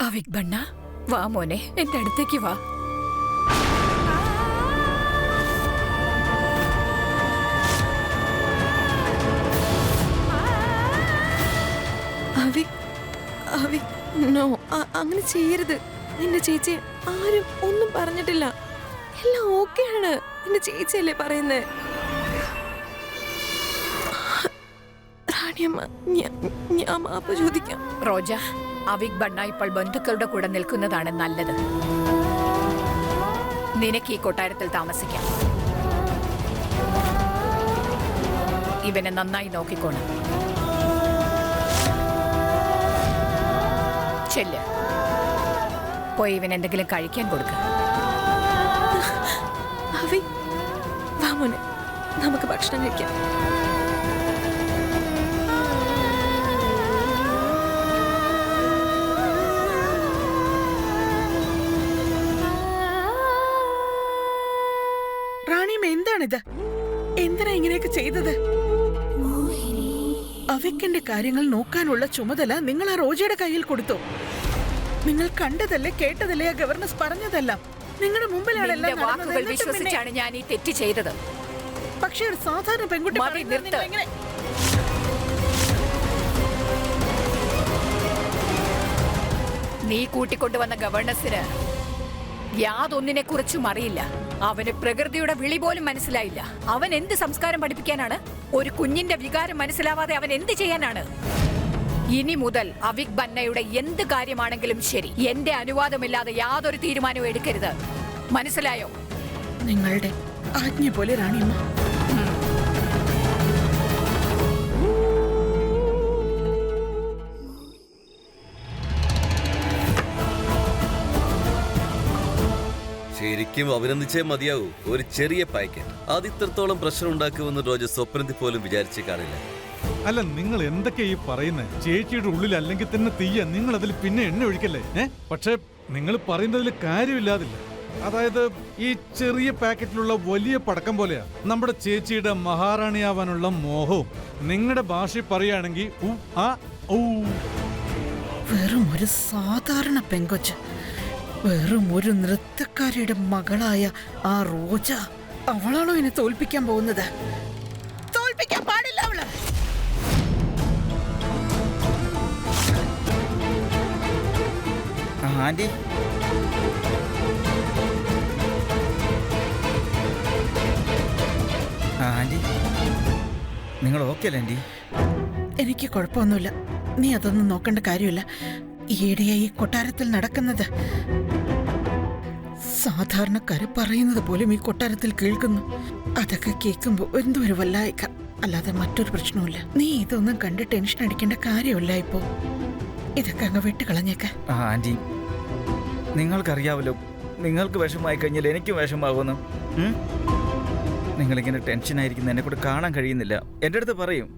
അവിക് ബണ്ണ, വാ മോനെ, എന്റെ അടുത്തേക്ക് വാ. നോ, അങ്ങനെ ചെയ്യരുത്. നിന്റെ ചേച്ചി ആരും ഒന്നും പറഞ്ഞിട്ടില്ല. എല്ലാം ഓക്കെയാണ്. നിന്റെ ചേച്ചിയല്ലേ പറയുന്നേ. റാണിയമ്മ, ഞാൻ മാപ്പ് ചോദിക്കാം. റോജ, അവിക് ബണ്ണ ഇപ്പോൾ ബന്ധുക്കളുടെ കൂടെ നിൽക്കുന്നതാണ് നല്ലത്. നിനക്ക് ഈ കൊട്ടാരത്തിൽ താമസിക്കാം. ഇവനെ നന്നായി നോക്കിക്കോണം. ചെല്ല്, പോയി ഇവൻ എന്തെങ്കിലും കഴിക്കാൻ കൊടുക്ക. വാ മോനെ, നമുക്ക് ഭക്ഷണം കഴിക്കാം. റാണിയമ്മ, എന്താണിത്? എന്തിനാ ഇങ്ങനെയൊക്കെ ചെയ്തത്? അവിക്കിന്റെ കാര്യങ്ങൾ നോക്കാനുള്ള ചുമതല നിങ്ങൾ ആ റോജയുടെ കയ്യിൽ കൊടുത്തു. നിങ്ങൾ കണ്ടതല്ലേ, കേട്ടതല്ലേ, ആ ഗവർണസ് പറഞ്ഞതെല്ലാം നിങ്ങളുടെ മുമ്പിലാണ്. വിശ്വസിച്ചാണ് ഞാൻ ഈ തെറ്റ് ചെയ്തത്. പക്ഷേ ഒരു സാധാരണ പെൺകുട്ടി നീ കൂട്ടിക്കൊണ്ടുവന്ന ഗവർണസിന് യാതൊന്നിനെ കുറിച്ചും അറിയില്ല. അവന് പ്രകൃതിയുടെ വിളി പോലും മനസ്സിലായില്ല. അവൻ എന്ത് സംസ്കാരം പഠിപ്പിക്കാനാണ്? ഒരു കുഞ്ഞിന്റെ വികാരം മനസ്സിലാവാതെ അവൻ എന്ത് ചെയ്യാനാണ്? ഇനി മുതൽ അവിക് ബന്നയുടെ എന്ത് കാര്യമാണെങ്കിലും ശരി, എന്റെ അനുവാദമില്ലാതെ യാതൊരു തീരുമാനവും എടുക്കരുത്. മനസ്സിലായോ? നിങ്ങളുടെ ആജ്ഞ പോലെ റാണിയമ്മ. ശരിക്കും അഭിനന്ദിച്ചേ മതിയാവൂ. ഒരു ചെറിയ പാക്കറ്റ് അത് ഇത്രത്തോളം പ്രശ്നം ഉണ്ടാക്കുമെന്ന് റോജ സ്വപ്നത്തിൽ പോലും വിചാരിച്ച് കാണില്ല. അല്ല, നിങ്ങൾ എന്തൊക്കെ ഈ പറയുന്നത്? ചേച്ചിയുടെ ഉള്ളിൽ അല്ലെങ്കിൽ തന്നെ തീയ, നിങ്ങൾ അതിൽ പിന്നെ എണ്ണ ഒഴിക്കല്ലേ? പക്ഷെ നിങ്ങൾ പറയുന്നതിൽ കാര്യമില്ലാതില്ല. അതായത് ഈ ചെറിയ പാക്കറ്റിലുള്ള വലിയ പടക്കം പോലെയാ നമ്മുടെ ചേച്ചിയുടെ മഹാറാണിയാവാനുള്ള മോഹവും. നിങ്ങളുടെ ഭാഷയിൽ പറയുകയാണെങ്കിൽ വെറും ഒരു സാധാരണ പെങ്കൊച്ച്, വെറും ഒരു നൃത്തക്കാരിയുടെ മകളായ ആ റോജ, അവളാണോ എന്നെ തോൽപ്പിക്കാൻ പോകുന്നത്? തോൽപ്പിക്കാൻ പാടില്ല അവള്. ആന്റി, ആന്റി, നിങ്ങൾ ഓക്കെ അല്ലേ ആന്റി? എനിക്ക് കുഴപ്പമൊന്നുമില്ല. നീ അതൊന്നും നോക്കേണ്ട കാര്യമില്ല. ഈയിടെയായി ഈ കൊട്ടാരത്തിൽ നടക്കുന്നത് സാധാരണക്കാര് പറയുന്നത് പോലും ഈ കൊട്ടാരത്തിൽ കേൾക്കുന്നു. അതൊക്കെ കേൾക്കുമ്പോ എന്തോ ഒരു വല്ലായിക്ക, അല്ലാതെ മറ്റൊരു പ്രശ്നവുമില്ല. നീ ഇതൊന്നും കണ്ട് ടെൻഷൻ അടിക്കേണ്ട കാര്യമില്ല. ഇപ്പോ ഇതൊക്കെ അങ്ങ് വിട്ടുകളഞ്ഞേക്ക. ആന്റി, നിങ്ങൾക്കറിയാവല്ലോ, നിങ്ങൾക്ക് വിഷമായി കഴിഞ്ഞാൽ എനിക്കും വിഷമാകുന്നു. നിങ്ങളിങ്ങനെ ടെൻഷനായിരിക്കുന്ന എന്നെ കൂടെ കാണാൻ കഴിയുന്നില്ല. എൻ്റെ അടുത്ത് പറയും.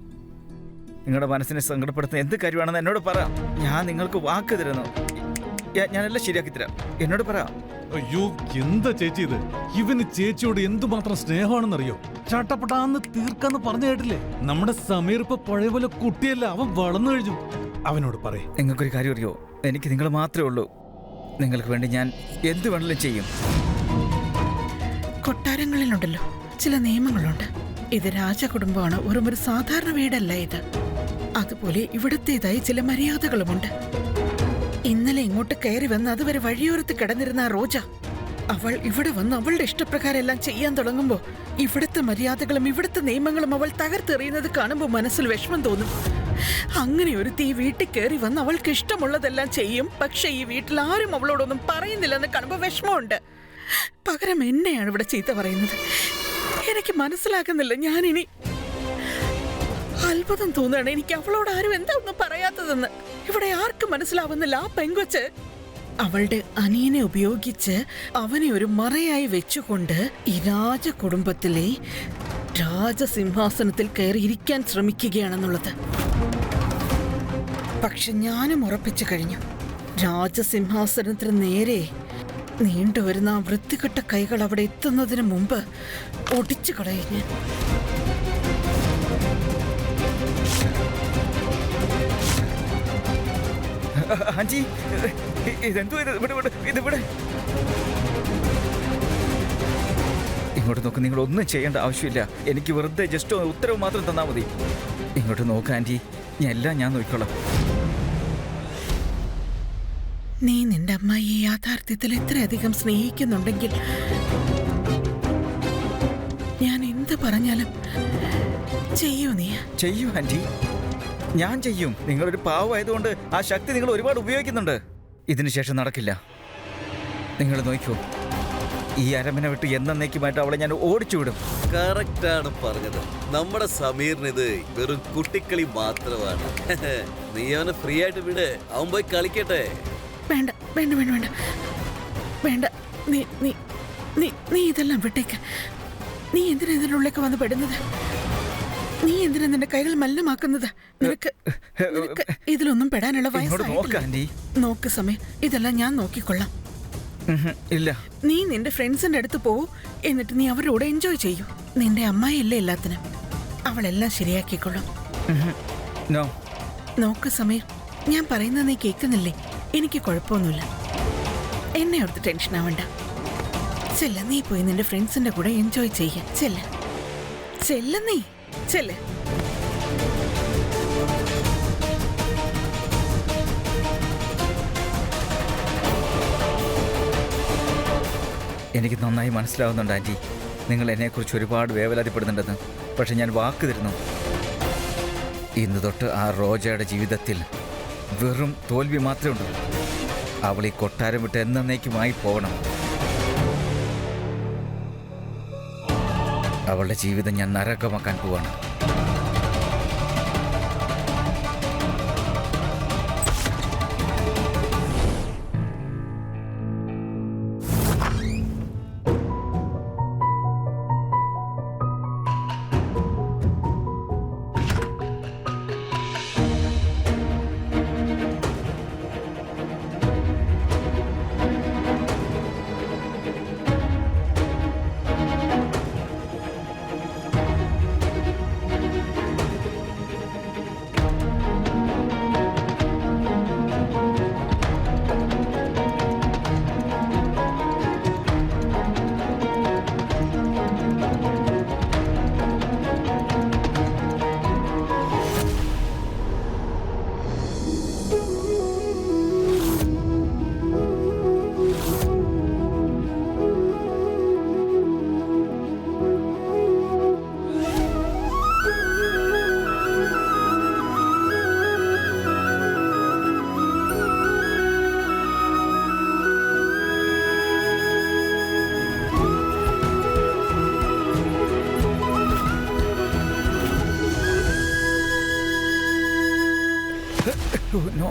നിങ്ങളുടെ മനസ്സിനെ സങ്കടപ്പെടുത്തുന്ന എന്ത് കാര്യമാണെന്ന് എന്നോട് പറ. ഞാൻ നിങ്ങൾക്ക് വാക്ക് തരുന്നു. ഞാനെല്ലാം ശരിയാക്കി തരാം. എന്നോട് പറ. അയ്യോ, എന്താ ചേച്ചി ഇത്? ഇവന് ചേച്ചിയോട് എന്തുമാത്രം സ്നേഹമാണെന്നറിയോ? ചാട്ടപ്പെട്ടാന്ന് തീർക്കാന്ന് പറഞ്ഞു കേട്ടില്ലേ? നമ്മുടെ സമീർ ഇപ്പൊ പഴയ പോലെ കുട്ടിയല്ല, അവൻ വളർന്നു കഴിഞ്ഞു. അവനോട് പറയേ. നിങ്ങൾക്കൊരു കാര്യം അറിയോ? എനിക്ക് നിങ്ങൾ മാത്രമേ ഉള്ളൂ. നിങ്ങൾക്ക് വേണ്ടി ഞാൻ എന്ത് വേണമെങ്കിലും ചെയ്യും. കൊട്ടാരങ്ങളിലുണ്ടല്ലോ ചില നിയമങ്ങളുണ്ട്. ഇത് രാജകുടുംബമാണ്, ഒരു സാധാരണ വീടല്ല ഇത്. അതുപോലെ ഇവിടത്തേതായി ചില മര്യാദകളുമുണ്ട്. ഇന്നലെ ഇങ്ങോട്ട് കയറി വന്ന് അതുവരെ വഴിയോരത്ത് കിടന്നിരുന്ന റോജ, അവൾ ഇവിടെ വന്ന് അവളുടെ ഇഷ്ടപ്രകാരം എല്ലാം ചെയ്യാൻ തുടങ്ങുമ്പോ ഇവിടുത്തെ മര്യാദകളും ഇവിടുത്തെ നിയമങ്ങളും അവൾ തകർത്തെറിയുന്നത് കാണുമ്പോൾ മനസ്സിൽ വിഷമം തോന്നും. അങ്ങനെ ഒരു തീ വീട്ടിൽ കയറി വന്ന് അവൾക്ക് ഇഷ്ടമുള്ളതെല്ലാം ചെയ്യും. പക്ഷെ ഈ വീട്ടിൽ ആരും അവളോടൊന്നും പറയുന്നില്ലെന്ന് കാണുമ്പോൾ വിഷമമുണ്ട്. പകരം എന്നെയാണ് ഇവിടെ ചീത്ത പറയുന്നത്. എനിക്ക് മനസ്സിലാക്കുന്നില്ല. ഞാനിനി അത്ഭുതം തോന്നുകയാണ്. എനിക്ക് അവളോട് ആരും എന്താ ഒന്നും പറയാത്തതെന്ന്. ഇവിടെ ആർക്കും മനസ്സിലാവുന്നില്ല. ആ പെങ്കൊച്ച് അവളുടെ അനിയനെ ഉപയോഗിച്ച് അവനെ ഒരു മറയായി വെച്ചുകൊണ്ട് ഈ രാജകുടുംബത്തിലെ രാജസിംഹാസനത്തിൽ കയറി ഇരിക്കാൻ ശ്രമിക്കുകയാണെന്നുള്ളത്. പക്ഷെ ഞാനും ഉറപ്പിച്ചു കഴിഞ്ഞു, രാജസിംഹാസനത്തിന് നേരെ നീണ്ടുവരുന്ന ആ വൃത്തികെട്ട കൈകൾ അവിടെ എത്തുന്നതിന് മുമ്പ് ഒടിച്ചു കളയും ഞാൻ. ആൻറ്റി ഇതെന്തോ ഇതിവിടെ ഇങ്ങോട്ട് നോക്ക്. നിങ്ങൾ ഒന്നും ചെയ്യേണ്ട ആവശ്യമില്ല. എനിക്ക് വെറുതെ ജസ്റ്റ് ഉത്തരവ് മാത്രം തന്നാൽ മതി. ഇങ്ങോട്ട് നോക്ക് ആൻറ്റി, ഞാൻ നോക്കിക്കോളാം. നീ നിന്റെ അമ്മായിയെ യാഥാർത്ഥ്യത്തിൽ എത്രയധികം സ്നേഹിക്കുന്നുണ്ടെങ്കിൽ ഞാൻ എന്ത് പറഞ്ഞാലും ചെയ്യൂ നീ. ചെയ്യൂ ആൻറ്റി, ഞാൻ ചെയ്യും. നിങ്ങളൊരു പാവമായതുകൊണ്ട് ആ ശക്തി നിങ്ങൾ ഒരുപാട് ഉപയോഗിക്കുന്നുണ്ട്. ഇതിനു ശേഷം നടക്കില്ല. നിങ്ങൾ നോക്കൂ, ഈ അരമന വിട്ട് എന്നേക്കുമായിട്ട് അവളെ ഞാൻ ഓടിച്ചു വിടും. കറക്റ്റാണ് പറഞ്ഞത്. നമ്മുടെ സമീറിന് ഇത് വെറും കുട്ടിക്കളി മാത്രമാണ്. നീ അവനെ ഫ്രീ ആയിട്ട് വിട്, അവൻ പോയി കളിക്കട്ടെ. വേണ്ട വേണ്ട വേണ്ട വേണ്ട വേണ്ട. നീ നീ നീ നീ ഇതെല്ലാം വിട്ടേക്ക്. നീ എന്തിനാ ഇതിനുള്ളിലേക്ക് വന്ന് പെടുന്നത്? നീ എന്തിനാ നിന്റെ കൈകൾ മലിനമാക്കുന്നത്? നിനക്ക് ഇതിലൊന്നും പെടാനുള്ള വയസ്സായിട്ടില്ല. നോക്ക് സമയം, ഇതെല്ലാം ഞാൻ നോക്കിക്കൊള്ളാം. ഇല്ല, നീ നിന്റെ ഫ്രണ്ട്സിന്റെ അടുത്ത് പോ, എന്നിട്ട് നീ അവരോട് എൻജോയ് ചെയ്യൂ. നിന്റെ അമ്മായിയല്ലേ എല്ലാത്തിനും, അവളെല്ലാം ശരിയാക്കിക്കൊള്ളും. നോക്ക് സമയം, ഞാൻ പറയുന്നത് നീ കേൾക്കുന്നില്ലേ? എനിക്ക് കുഴപ്പമൊന്നുമില്ല. എന്നെ ഓർത്ത് ടെൻഷൻ ആവണ്ട. ചെല്ല, നീ പോയി നിന്റെ ഫ്രണ്ട്സിന്റെ കൂടെ എൻജോയ് ചെയ്യ. ചെല്ല ചെല്ല, നീ ചെല്ല. എനിക്ക് നന്നായി മനസ്സിലാവുന്നുണ്ട് ആൻറ്റി, നിങ്ങൾ എന്നെക്കുറിച്ച് ഒരുപാട് വേവലാതിപ്പെടുന്നുണ്ടെന്ന്. പക്ഷെ ഞാൻ വാക്ക് തരുന്നു, ഇന്ന് തൊട്ട് ആ റോജയുടെ ജീവിതത്തിൽ വെറും തോൽവി മാത്രമേ ഉള്ളൂ. അവൾ ഈ കൊട്ടാരം വിട്ട് എന്നേക്കുമായി പോകണം. അവളുടെ ജീവിതം ഞാൻ നരകമാക്കാൻ പോവാണ്. No.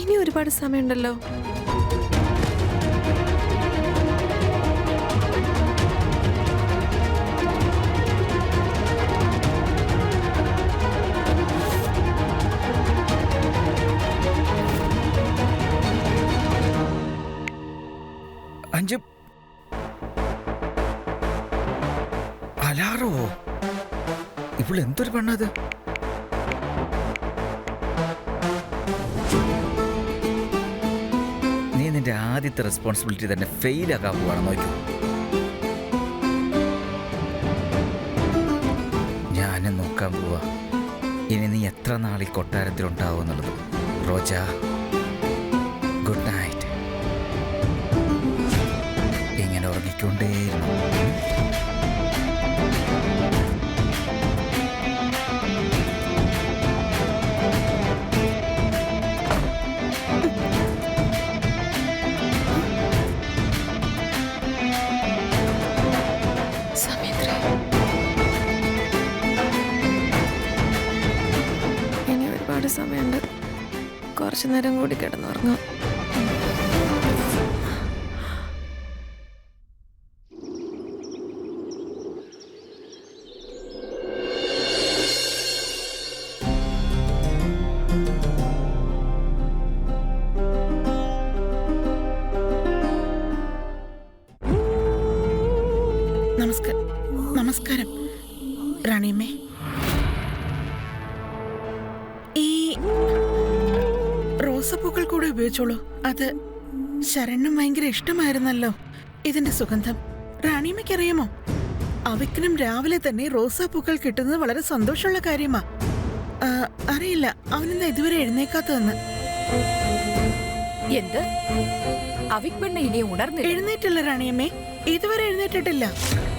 ഇനി ഒരുപാട് സമയമുണ്ടല്ലോ. അഞ്ച് അലാറോ? ഇപ്പോൾ എന്തൊരു പെണ്ണത്? നീ നിന്റെ ആദ്യത്തെ റെസ്പോൺസിബിലിറ്റി തന്നെ ഫെയിലാക്കാൻ പോവാണ്. നോക്കൂ, ഞാനും നോക്കാൻ പോവാ ഇനി നീ എത്ര നാൾ ഈ കൊട്ടാരത്തിലുണ്ടാവും എന്നുള്ളത്. Roja, good night. ഇങ്ങനെ ഉറങ്ങിക്കൊണ്ടേയിരുന്നു. ഇനി ഒരുപാട് സമയമുണ്ട്. കുറച്ചു നേരം കൂടി കിടന്നുറങ്ങാം. നമസ്കാരം റാണിയമ്മേ. ഈ റോസപ്പൂക്കൾ കൂടെ ഉപയോഗിച്ചോളൂ. അത് ശരണ്ണും ഭയങ്കര ഇഷ്ടമായിരുന്നല്ലോ ഇതിന്റെ സുഗന്ധം. റാണിയമ്മയ്ക്ക് അറിയാമോ, അവയ്ക്കിനും രാവിലെ തന്നെ റോസാപ്പൂക്കൾ കിട്ടുന്നത് വളരെ സന്തോഷമുള്ള കാര്യമാ. അറിയില്ല അവനെന്താ ഇതുവരെ എഴുന്നേക്കാത്തതെന്ന്. എന്ത്? അവിക് പെണ്ണ ഇനി ഉണർന്നില്ല? എഴുന്നേറ്റില്ല റാണിയമ്മേ, ഇതുവരെ എഴുന്നേറ്റിട്ടില്ല.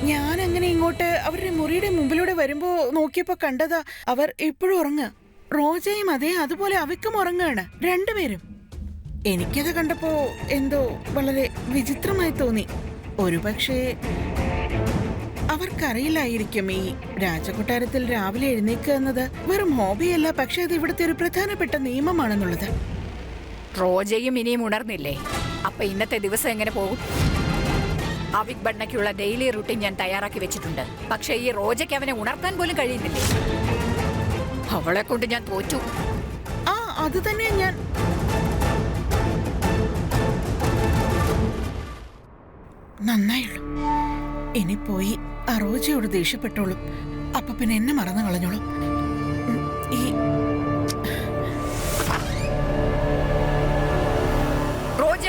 ഞാൻ അങ്ങനെ ഇങ്ങോട്ട് അവരുടെ മുറിയുടെ മുമ്പിലൂടെ വരുമ്പോ നോക്കിയപ്പോ കണ്ടതാ അവർ ഇപ്പോഴും ഉറങ്ങുക. റോജയും അതേ അതുപോലെ അവിക്കും ഉറങ്ങുകയാണ്, രണ്ടുപേരും. എനിക്കത് കണ്ടപ്പോ എന്തോ വളരെ വിചിത്രമായി തോന്നി. ഒരുപക്ഷെ അവർക്കറിയില്ലായിരിക്കും ഈ രാജകൊട്ടാരത്തിൽ രാവിലെ എഴുന്നേക്കുക എന്നത് വെറും ഹോബിയല്ല, പക്ഷെ അത് ഇവിടുത്തെ ഒരു പ്രധാനപ്പെട്ട നിയമമാണെന്നുള്ളത്. റോജയും ഇനിയും ഉണർന്നില്ലേ? അപ്പൊ ഇന്നത്തെ ദിവസം എങ്ങനെ പോകും? അവിക് ബണ്ണയ്ക്കുള്ള ഡെയിലി റൂട്ടീൻ ഞാൻ തയ്യാറാക്കി വെച്ചിട്ടുണ്ട്. പക്ഷെ ഈ റോജയ്ക്ക് അവനെ ഉണർത്താൻ പോലും കഴിയുന്നില്ലേ? അവളെ കൊണ്ട് ഞാൻ തോറ്റു. അത് തന്നെ ഞാൻ നന്നായുള്ളൂ. ഇനി പോയി ആ റോജയോട് ദേഷ്യപ്പെട്ടോളും. അപ്പൊ പിന്നെ എന്നെ മറന്നു കളഞ്ഞോളും. ഈ റോജ,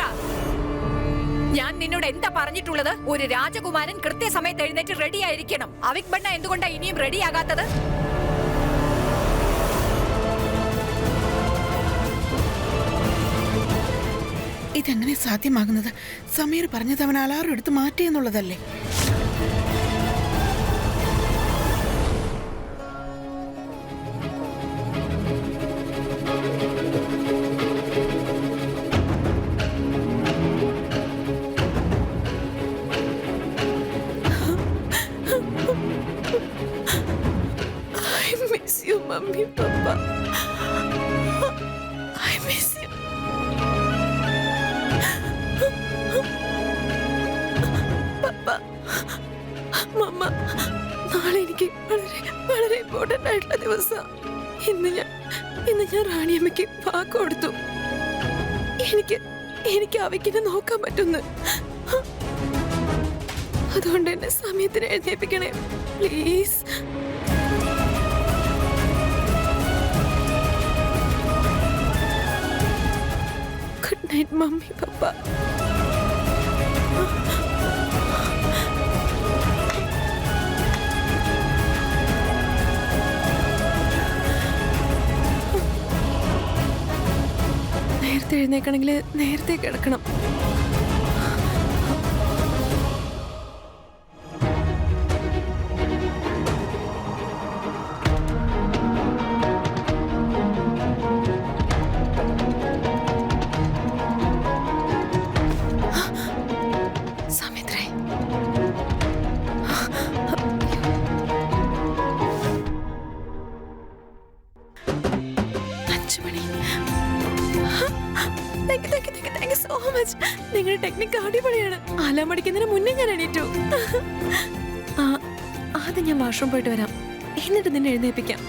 ഞാൻ നിന്നോട് എന്താ പറഞ്ഞിട്ടുള്ളത്? ഒരു രാജകുമാരൻ കൃത്യസമയത്ത് എഴുന്നേറ്റ് റെഡി ആയിരിക്കണം. അവിക് ബണ്ണ എന്തുകൊണ്ടാ ഇനിയും റെഡിയാകാത്തത്? ഇതെങ്ങനെ സാധ്യമാകുന്നത്? സമീർ പറഞ്ഞത് അവൻ അലാറം എടുത്ത് മാറ്റിയെന്നുള്ളതല്ലേ? Mummy, Papa. I miss you. Papa, Mama, നാളെ എനിക്ക് വളരെ ഇമ്പോർട്ടൻ്റ് ആയിട്ടുള്ള ദിവസം. ഇന്ന് ഞാൻ റാണിയമ്മയ്ക്ക് വാക്ക് കൊടുത്തു. എനിക്ക് അവയ്ക്കിനെ നോക്കാൻ പറ്റുന്നു. അതുകൊണ്ട് എന്നെ സമയത്തിന് എഴുന്നേൽപ്പിക്കണേ please. Good night, Mummy, Papa. നേരത്തെ എഴുന്നേക്കണമെങ്കിൽ നേരത്തെ കിടക്കണം. നിങ്ങളുടെ ടെക്നിക്ക് അടിപൊളിയാണ്. അലാം അടിക്കുന്നതിന് മുന്നേ ഞാൻ എണീറ്റു. ആദ്യം ഞാൻ വാഷ്റൂം പോയിട്ട് വരാം, എന്നിട്ട് നിന്നെ എഴുന്നേൽപ്പിക്കാം.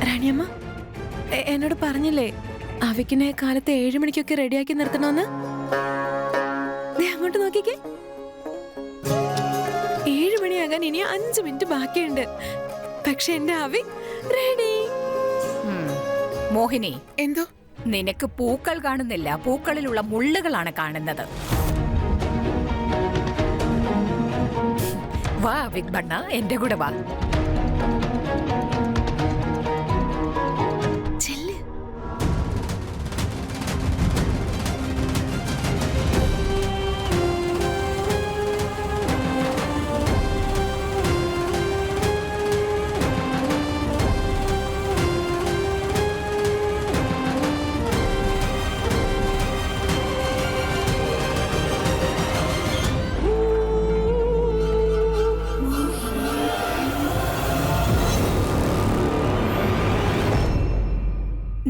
റാണിയമ്മ എന്നോട് പറഞ്ഞില്ലേ അവയ്ക്കിനെ കാലത്ത് 7 മണിക്കൊക്കെ റെഡിയാക്കി നിർത്തണമെന്ന്? അങ്ങോട്ട് നോക്കിക്കേ, 7 മണിയാകാൻ ഇനി 5 മിനിറ്റ് ബാക്കിയുണ്ട്. പക്ഷെ എന്റെ അവി റെഡി. മോഹിനി, എന്തോ? നിനക്ക് പൂക്കൾ കാണുന്നില്ല, പൂക്കളിലുള്ള മുള്ളുകളാണ് കാണുന്നത്. വാ അവിക് ബണ്ണ, എന്റെ കൂടെ വാ.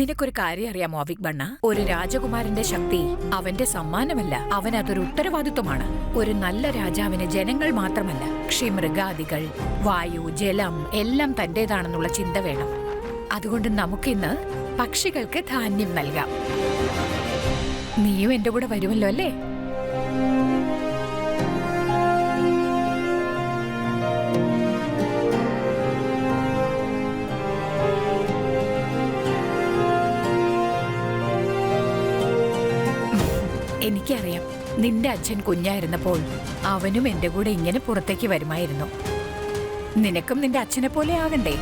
നിനക്കൊരു കാര്യം അറിയാമോ അവിക് ബണ്ണ? ഒരു രാജകുമാരന്റെ ശക്തി അവന്റെ സമ്മാനമല്ല, അവൻ അതൊരു ഉത്തരവാദിത്വമാണ്. ഒരു നല്ല രാജാവിന് ജനങ്ങൾ മാത്രമല്ല, ക്ഷി-മൃഗാദികൾ, വായു, ജലം എല്ലാം തന്റേതാണെന്നുള്ള ചിന്ത വേണം. അതുകൊണ്ട് നമുക്കിന്ന് പക്ഷികൾക്ക് ധാന്യം നൽകാം. നീയും എന്റെ കൂടെ വരുമല്ലോ അല്ലേ? എനിക്കറിയാം, നിന്റെ അച്ഛൻ കുഞ്ഞായിരുന്നപ്പോൾ അവനും എന്റെ കൂടെ ഇങ്ങനെ പുറത്തേക്ക് വരുമായിരുന്നു. നിനക്കും നിന്റെ അച്ഛനെ പോലെ ആകണ്ടേ?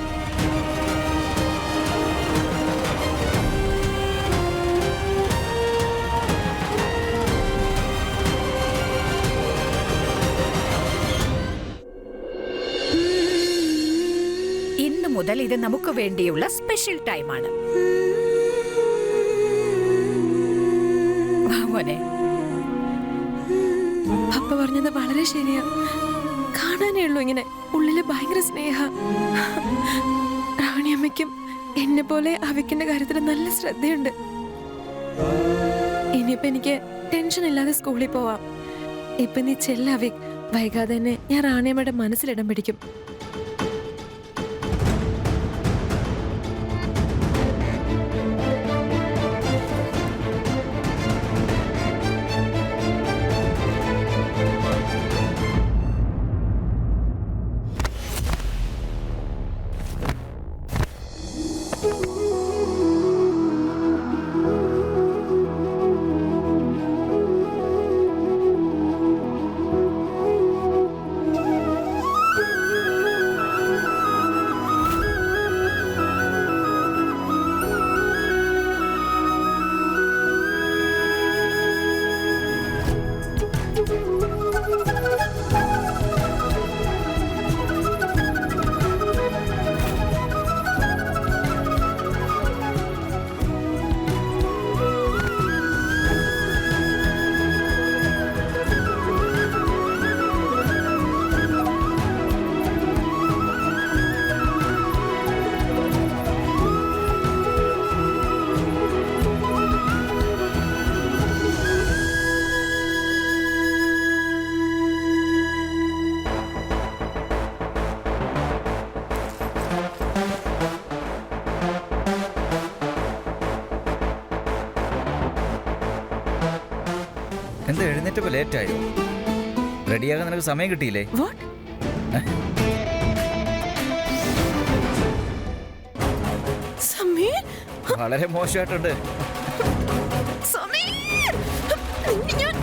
ഇന്നു മുതൽ ഇത് നമുക്ക് വേണ്ടിയുള്ള സ്പെഷ്യൽ ടൈമാണ്. മോനെ, പപ്പ പറഞ്ഞത് വളരെ ശരിയാ. കാണാനേ ഉള്ളൂ ഇങ്ങനെ ഉള്ളില് ഭയങ്കര സ്നേഹ. റാണിയമ്മയ്ക്കും എന്നെ പോലെ അവിക്കിന്റെ കാര്യത്തിൽ നല്ല ശ്രദ്ധയുണ്ട്. ഇനിയിപ്പോ എനിക്ക് ടെൻഷൻ ഇല്ലാതെ സ്കൂളിൽ പോവാം. ഇപ്പൊ നീ ചെല്ല അവിക്. വൈകാതെ തന്നെ ഞാൻ റാണിയമ്മയുടെ മനസ്സിലിടം പിടിക്കും. എന്താ എഴുന്നേറ്റപ്പോ ലേറ്റായോ? റെഡിയാകാൻ നിനക്ക് സമയം കിട്ടിയില്ലേ? വാട്ട്? സമീർ, വളരെ മോശമായിട്ടുണ്ട്. സമീർ, നിന്നെ ഞാൻ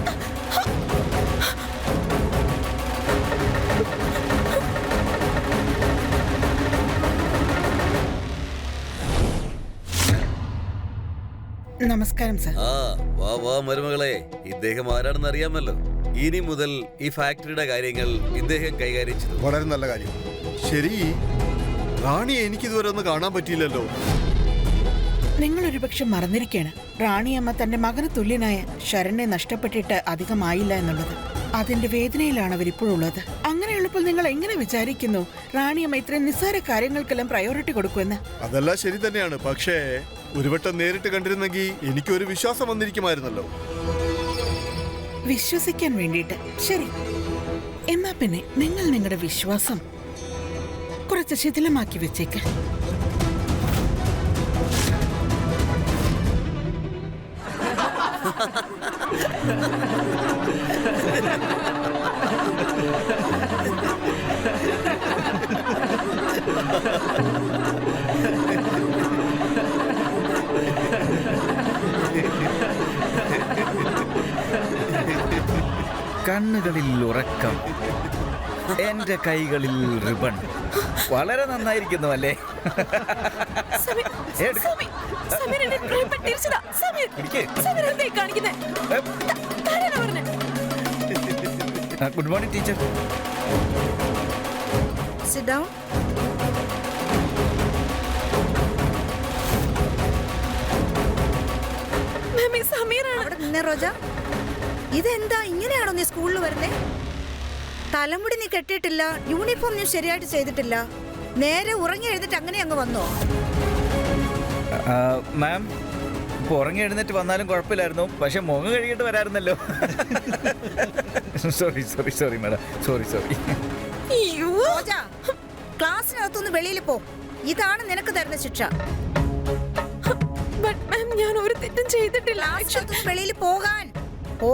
നമസ്കാരം സർ. ആ വാ വാ മരുമകളെ, ഇദ്ദേഹം ആരാണെന്ന് അറിയാമല്ലോ. ഇനി മുതൽ ഈ ഫാക്ടറിയുടെ കാര്യങ്ങൾ ഇദ്ദേഹം കൈകാര്യം ചെയ്തു. വളരെ നല്ല കാര്യം. ശരി, റാണിയെ എനിക്കിതുവരെ ഒന്ന് കാണാൻ പറ്റിയില്ലല്ലോ. നിങ്ങൾ ഒരുപക്ഷെ മറന്നിരിക്കുകയാണ്, റാണിയമ്മ തന്റെ മകന് തുല്യനായ ശരണ്യെ നഷ്ടപ്പെട്ടിട്ട് അധികമായില്ല എന്നുള്ളത്. അതിന്റെ വേദനയിലാണ് അവരിപ്പോഴുള്ളത്. അങ്ങനെയുള്ളപ്പോൾ നിങ്ങൾ എങ്ങനെ വിചാരിക്കുന്നു റാണിയമ്മ ഇത്രയും നിസ്സാര കാര്യങ്ങൾക്കെല്ലാം പ്രയോറിറ്റി കൊടുക്കുമെന്ന്? അതെല്ലാം ശരി തന്നെയാണ്, പക്ഷേ ഒരു വട്ടം നേരിട്ട് കണ്ടിരുന്നെങ്കിൽ എനിക്കൊരു വിശ്വാസം വന്നിരിക്കുമായിരുന്നല്ലോ. വിശ്വസിക്കാൻ വേണ്ടിയിട്ട് ശരി, എന്നാ പിന്നെ നിങ്ങൾ നിങ്ങളുടെ വിശ്വാസം കുറച്ച് ശിഥിലമാക്കി വെച്ചേക്ക്. കണ്ണുകളിൽ ഉറക്കം, എന്റെ കൈകളിൽ റിബൺ. വളരെ നന്നായിരിക്കുന്നു അല്ലേ? Good morning teacher. Sit down. അവിടെ നിന്നെ റോജ, ഇതെന്താ ഇങ്ങനെയാണോ നീ സ്കൂളിൽ വരുന്നേ? തലമുടി നീ കെട്ടിയിട്ടില്ല, യൂണിഫോം നീ ശരിയായിട്ട് ചെയ്തിട്ടില്ല, നേരെ ഉറങ്ങി എഴുതിട്ട് അങ്ങനെ അങ്ങ് വന്നോ? മാം ഇപ്പോൾ ഉറങ്ങി എഴുന്നേറ്റ് വന്നാലും കുഴപ്പമില്ലായിരുന്നു, പക്ഷെ മുഖം കഴുകിയിട്ട് വരാറുന്നല്ലോ. Sorry sorry sorry madam, sorry sorry. Roja, ക്ലാസ്സിനകത്തുനിന്ന് വെളിയിൽ പോ. ഇതാണ് നിനക്ക് തരുന്ന ശിക്ഷ. ബട്ട് മാം ഞാൻ ഒരു തെറ്റും ചെയ്തിട്ടില്ല. ക്ലാസ്സിനകത്തുനിന്ന് വെളിയിൽ പോകാൻ. ഓ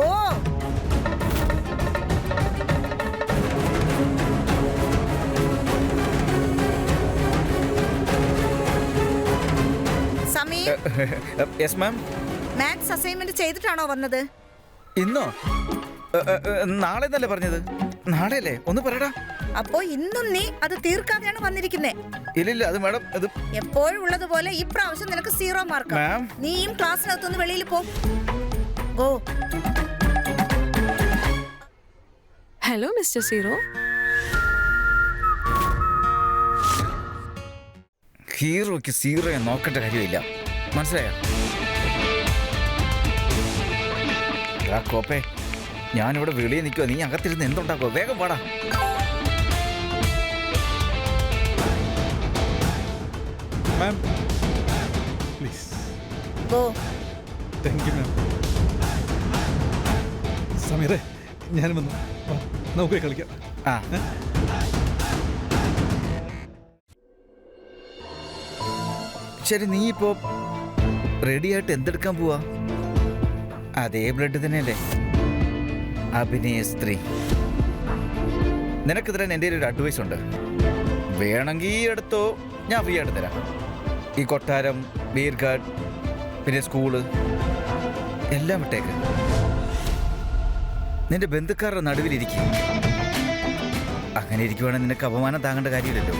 Sameer, yes ma'am. Maths assignment ചെയ്തിട്ടാണോ വന്നത്? ഇന്നോ? നാളെ എന്നല്ലേ പറഞ്ഞത്? നാളെയല്ലേ? ഒന്ന് പറയടാ. അപ്പോ ഇന്നും നീ അത് തീർക്കാതെയാണ് വന്നിരിക്കുന്നേ. ഇല്ലില്ല, അത് മാഡം അത് എപ്പോഴും ഉള്ളതുപോലെ ഇപ്രാവശ്യം നിനക്ക് 0 മാർക്ക്. മാം. നീയും ക്ലാസ്സിനകത്തുനിന്ന് വെളിയിൽ പോ. ഗോ. Hello mister zero. ഹീറോയ്ക്ക് സീറോയെ നോക്കേണ്ട കാര്യമില്ല, മനസ്സിലായോ? കോപ്പേ, ഞാനിവിടെ വെളിയിൽ നിൽക്കുക, നീ അകത്തിരുന്ന് എന്തുണ്ടാക്കോ? വേഗം പാടാ. Ma'am please. Go. Thank you ma'am. സമീറേ, ഞാൻ വന്നു. വാ, നമുക്ക് പോയി കളിക്കാം. ആ ശരി, നീ ഇപ്പോ റെഡിയായിട്ട് എന്തെടുക്കാൻ പോവാ? അതേ ബ്ലഡ് തന്നെയല്ലേ? അഭിനയ സ്ത്രീ. നിനക്ക് തരാൻ എൻ്റെ ഒരു അഡ്വൈസ് ഉണ്ട്. വേണമെങ്കിൽ എടുത്തോ, ഞാൻ ഫ്രീ ആയിട്ട് തരാം. ഈ കൊട്ടാരം, ബീർ ഗാർഡ്, പിന്നെ സ്കൂള് എല്ലാം വിട്ടേക്ക്. നിന്റെ ബന്ധുക്കാരുടെ നടുവിലിരിക്കും. അങ്ങനെ ഇരിക്കുവാണെങ്കിൽ നിനക്ക് അപമാനം താങ്ങേണ്ട കാര്യമില്ലല്ലോ.